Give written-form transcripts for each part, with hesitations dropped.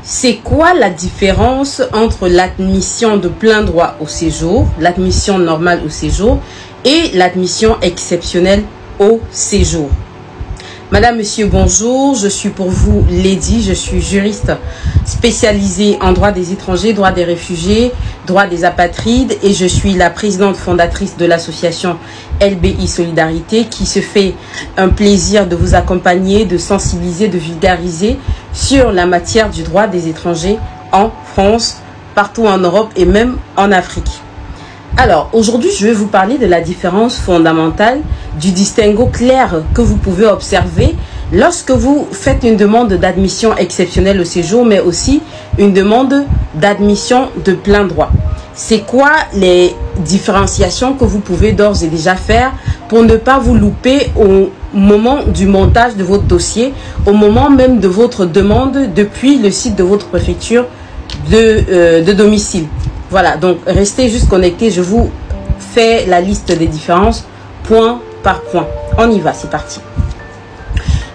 C'est quoi la différence entre l'admission de plein droit au séjour, l'admission normale au séjour et l'admission exceptionnelle au séjour? Madame, monsieur, bonjour. Je suis pour vous Lady. Je suis juriste spécialisée en droit des étrangers, droit des réfugiés, droit des apatrides et je suis la présidente fondatrice de l'association LBI Solidarité qui se fait un plaisir de vous accompagner, de sensibiliser, de vulgariser sur la matière du droit des étrangers en France, partout en Europe et même en Afrique. Alors, aujourd'hui, je vais vous parler de la différence fondamentale, du distinguo clair que vous pouvez observer lorsque vous faites une demande d'admission exceptionnelle au séjour, mais aussi une demande d'admission de plein droit. C'est quoi les différenciations que vous pouvez d'ores et déjà faire pour ne pas vous louper au moment du montage de votre dossier, au moment même de votre demande depuis le site de votre préfecture de domicile. Voilà, donc restez juste connectés, je vous fais la liste des différences point par point. On y va, c'est parti.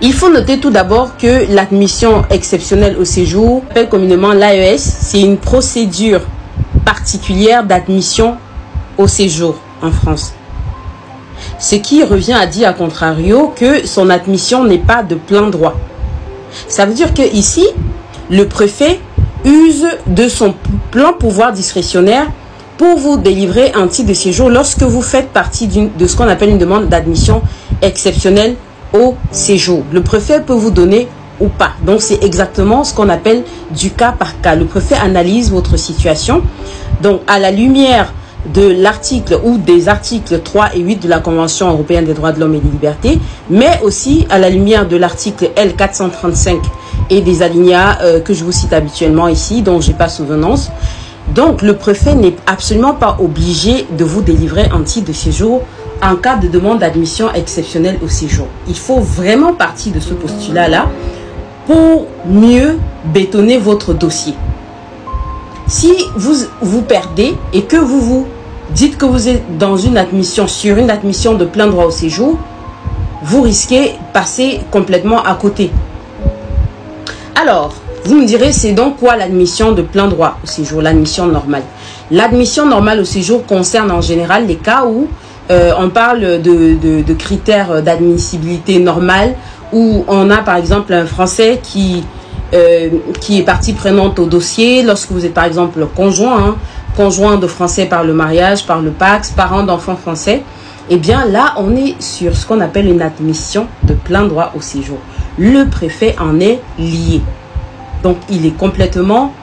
Il faut noter tout d'abord que l'admission exceptionnelle au séjour, appelle communément l'AES, c'est une procédure particulière d'admission au séjour en France. Ce qui revient à dire à contrario que son admission n'est pas de plein droit. Ça veut dire que ici, le préfet use de son plein pouvoir discrétionnaire pour vous délivrer un titre de séjour lorsque vous faites partie de ce qu'on appelle une demande d'admission exceptionnelle au séjour. Le préfet peut vous donner ou pas. Donc, c'est exactement ce qu'on appelle du cas par cas. Le préfet analyse votre situation. Donc, à la lumière de l'article ou des articles 3 et 8 de la Convention européenne des droits de l'homme et des libertés, mais aussi à la lumière de l'article L435 et des alinéas que je vous cite habituellement ici, dont j'ai pas souvenance. Donc, le préfet n'est absolument pas obligé de vous délivrer un titre de séjour en cas de demande d'admission exceptionnelle au séjour. Il faut vraiment partir de ce postulat-là pour mieux bétonner votre dossier. Si vous perdez et que vous dites que vous êtes dans une admission, sur une admission de plein droit au séjour, vous risquez de passer complètement à côté. Alors, vous me direz, c'est donc quoi l'admission de plein droit au séjour, l'admission normale? L'admission normale au séjour concerne en général les cas où on parle de critères d'admissibilité normale, où on a par exemple un Français qui est partie prenante au dossier, lorsque vous êtes par exemple conjoint, conjoint de Français par le mariage, par le PACS, parent d'enfants français, et bien là on est sur ce qu'on appelle une admission de plein droit au séjour. Le préfet en est lié. Donc il est complètement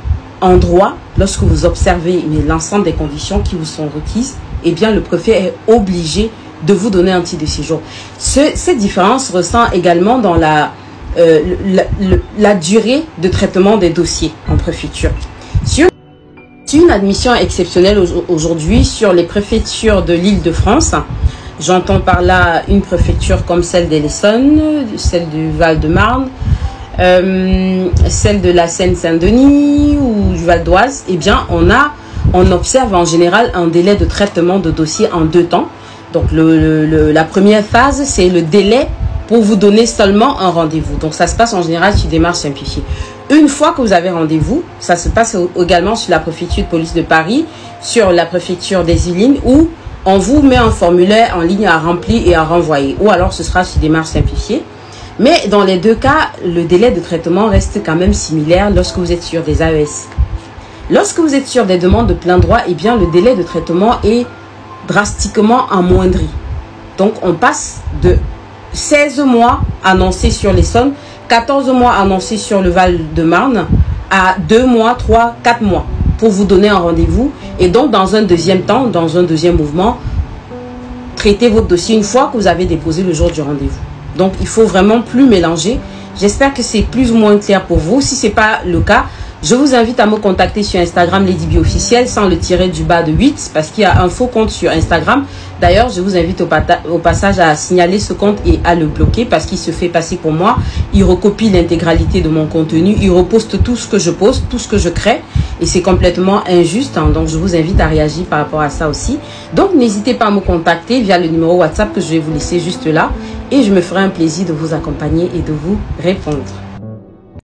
en droit, lorsque vous observez l'ensemble des conditions qui vous sont requises, eh bien le préfet est obligé de vous donner un titre de séjour. Cette différence ressent également dans la durée de traitement des dossiers en préfecture. Sur une admission exceptionnelle aujourd'hui sur les préfectures de l'Île-de-France, j'entends par là une préfecture comme celle d'Essonne, celle du Val-de-Marne, celle de la Seine-Saint-Denis ou du Val d'Oise, eh bien on observe en général un délai de traitement de dossier en 2 temps. Donc la première phase, c'est le délai pour vous donner seulement un rendez-vous. Donc ça se passe en général sur démarche simplifiée. Une fois que vous avez rendez-vous, ça se passe également sur la préfecture de police de Paris, sur la préfecture des Yvelines, où on vous met un formulaire en ligne à remplir et à renvoyer. Ou alors ce sera sur démarche simplifiée. Mais dans les 2 cas, le délai de traitement reste quand même similaire lorsque vous êtes sur des AES. Lorsque vous êtes sur des demandes de plein droit, eh bien le délai de traitement est drastiquement amoindri. Donc on passe de 16 mois annoncés sur l'Essonne, 14 mois annoncés sur le Val-de-Marne, à 2 mois, 3, 4 mois pour vous donner un rendez-vous. Et donc dans un deuxième temps, dans un deuxième mouvement, traitez votre dossier une fois que vous avez déposé le jour du rendez-vous. Donc il faut vraiment plus mélanger. J'espère que c'est plus ou moins clair pour vous. Si ce n'est pas le cas, je vous invite à me contacter sur Instagram LadyB officiel sans le tirer du bas de 8 parce qu'il y a un faux compte sur Instagram. D'ailleurs, je vous invite au passage à signaler ce compte et à le bloquer parce qu'il se fait passer pour moi. Il recopie l'intégralité de mon contenu. Il reposte tout ce que je poste, tout ce que je crée. Et c'est complètement injuste. Donc, je vous invite à réagir par rapport à ça aussi. Donc, n'hésitez pas à me contacter via le numéro WhatsApp que je vais vous laisser juste là. Et je me ferai un plaisir de vous accompagner et de vous répondre.